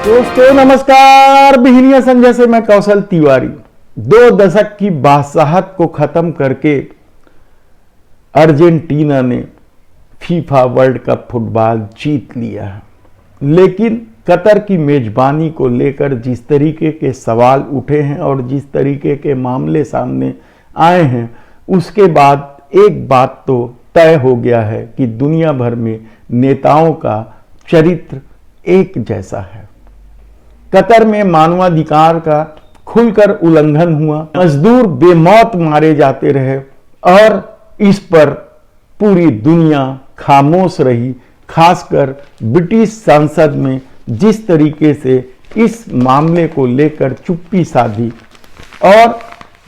दोस्तों नमस्कार, बिहनिया संजय से मैं कौशल तिवारी। 2 दशक की बादशाहत को खत्म करके अर्जेंटीना ने फीफा वर्ल्ड कप फुटबॉल जीत लिया है, लेकिन कतर की मेजबानी को लेकर जिस तरीके के सवाल उठे हैं और जिस तरीके के मामले सामने आए हैं, उसके बाद एक बात तो तय हो गया है कि दुनिया भर में नेताओं का चरित्र एक जैसा है। कतर में मानवाधिकार का खुलकर उल्लंघन हुआ, मजदूर बेमौत मारे जाते रहे और इस पर पूरी दुनिया खामोश रही। खासकर ब्रिटिश संसद में जिस तरीके से इस मामले को लेकर चुप्पी साधी और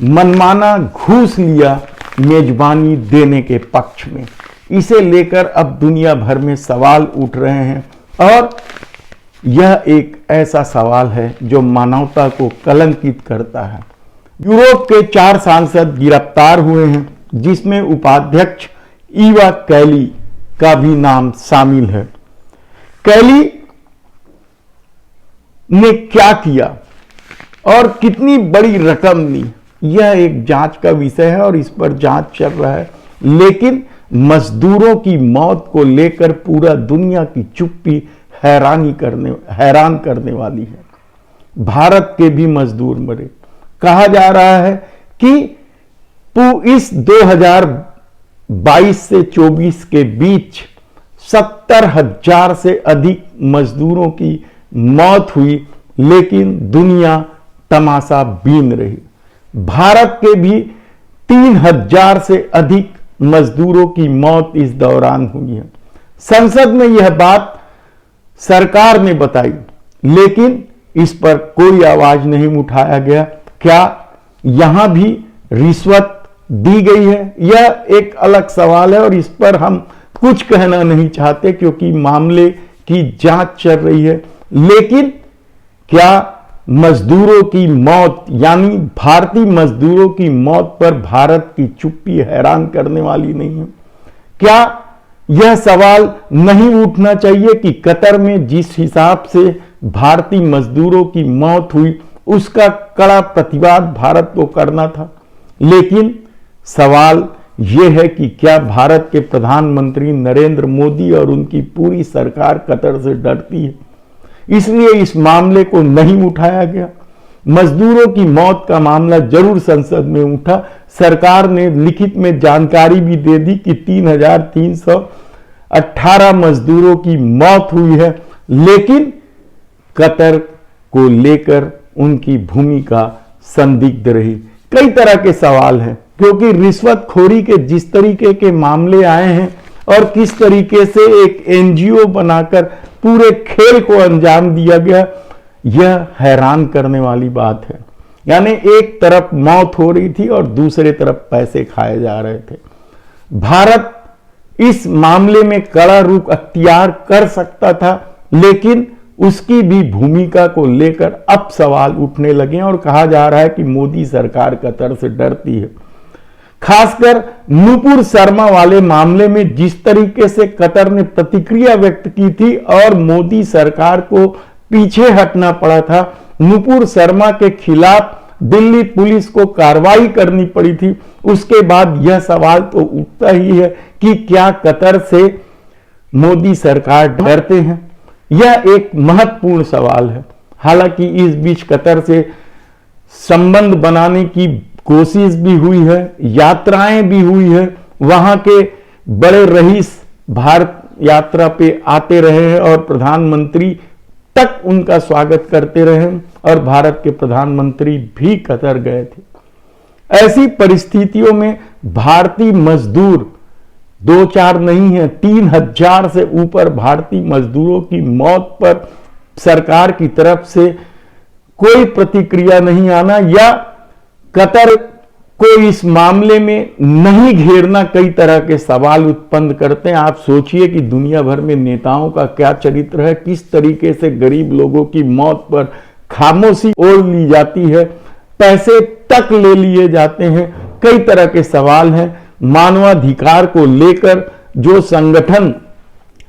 मनमाना घूस लिया मेजबानी देने के पक्ष में, इसे लेकर अब दुनिया भर में सवाल उठ रहे हैं और यह एक ऐसा सवाल है जो मानवता को कलंकित करता है। यूरोप के 4 सांसद गिरफ्तार हुए हैं, जिसमें उपाध्यक्ष ईवा कैली का भी नाम शामिल है। कैली ने क्या किया और कितनी बड़ी रकम ली, यह एक जांच का विषय है और इस पर जांच चल रहा है। लेकिन मजदूरों की मौत को लेकर पूरा दुनिया की चुप्पी हैरान करने वाली है। भारत के भी मजदूर मरे। कहा जा रहा है कि इस 2022 से 24 के बीच 70,000 से अधिक मजदूरों की मौत हुई, लेकिन दुनिया तमाशा बीन रही। भारत के भी 3,000 से अधिक मजदूरों की मौत इस दौरान हुई है। संसद में यह बात सरकार ने बताई, लेकिन इस पर कोई आवाज नहीं उठाया गया। क्या यहां भी रिश्वत दी गई है? यह एक अलग सवाल है और इस पर हम कुछ कहना नहीं चाहते क्योंकि मामले की जांच चल रही है। लेकिन क्या मजदूरों की मौत यानी भारतीय मजदूरों की मौत पर भारत की चुप्पी हैरान करने वाली नहीं है? क्या यह सवाल नहीं उठना चाहिए कि कतर में जिस हिसाब से भारतीय मजदूरों की मौत हुई, उसका कड़ा प्रतिवाद भारत को करना था? लेकिन सवाल यह है कि क्या भारत के प्रधानमंत्री नरेंद्र मोदी और उनकी पूरी सरकार कतर से डरती है, इसलिए इस मामले को नहीं उठाया गया? मजदूरों की मौत का मामला जरूर संसद में उठा। सरकार ने लिखित में जानकारी भी दे दी कि 3,318 मजदूरों की मौत हुई है, लेकिन कतर को लेकर उनकी भूमिका संदिग्ध रही। कई तरह के सवाल हैं क्योंकि रिश्वतखोरी के जिस तरीके के मामले आए हैं और किस तरीके से एक एनजीओ बनाकर पूरे खेल को अंजाम दिया गया, यह हैरान करने वाली बात है। यानी एक तरफ मौत हो रही थी और दूसरे तरफ पैसे खाए जा रहे थे। भारत इस मामले में कड़ा रुख अख्तियार कर सकता था, लेकिन उसकी भी भूमिका को लेकर अब सवाल उठने लगे और कहा जा रहा है कि मोदी सरकार कतर से डरती है। खासकर नुपुर शर्मा वाले मामले में जिस तरीके से कतर ने प्रतिक्रिया व्यक्त की थी और मोदी सरकार को पीछे हटना पड़ा था, नुपुर शर्मा के खिलाफ दिल्ली पुलिस को कार्रवाई करनी पड़ी थी। उसके बाद यह सवाल तो उठता ही है कि क्या कतर से मोदी सरकार डरते हैं? यह एक महत्वपूर्ण सवाल है। हालांकि इस बीच कतर से संबंध बनाने की कोशिश भी हुई है, यात्राएं भी हुई है। वहां के बड़े रईस भारत यात्रा पे आते रहे हैं और प्रधानमंत्री तक उनका स्वागत करते रहे और भारत के प्रधानमंत्री भी कतर गए थे। ऐसी परिस्थितियों में भारतीय मजदूर 2-4 नहीं है, 3,000 से ऊपर भारतीय मजदूरों की मौत पर सरकार की तरफ से कोई प्रतिक्रिया नहीं आना या कतर को इस मामले में नहीं घेरना कई तरह के सवाल उत्पन्न करते हैं। आप सोचिए कि दुनिया भर में नेताओं का क्या चरित्र है, किस तरीके से गरीब लोगों की मौत पर खामोशी ओढ़ ली जाती है, पैसे तक ले लिए जाते हैं। कई तरह के सवाल हैं। मानवाधिकार को लेकर जो संगठन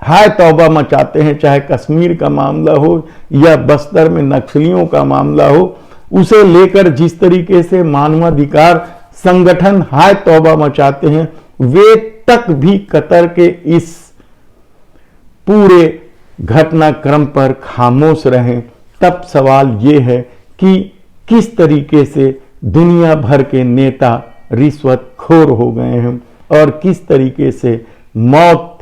हाय तौबा मचाते हैं, चाहे कश्मीर का मामला हो या बस्तर में नक्सलियों का मामला हो, उसे लेकर जिस तरीके से मानवाधिकार संगठन हाय तौबा मचाते हैं, वे तक भी कतर के इस पूरे घटनाक्रम पर खामोश रहें। तब सवाल यह है कि किस तरीके से दुनिया भर के नेता रिश्वतखोर हो गए हैं और किस तरीके से मौत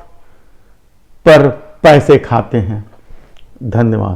पर पैसे खाते हैं। धन्यवाद।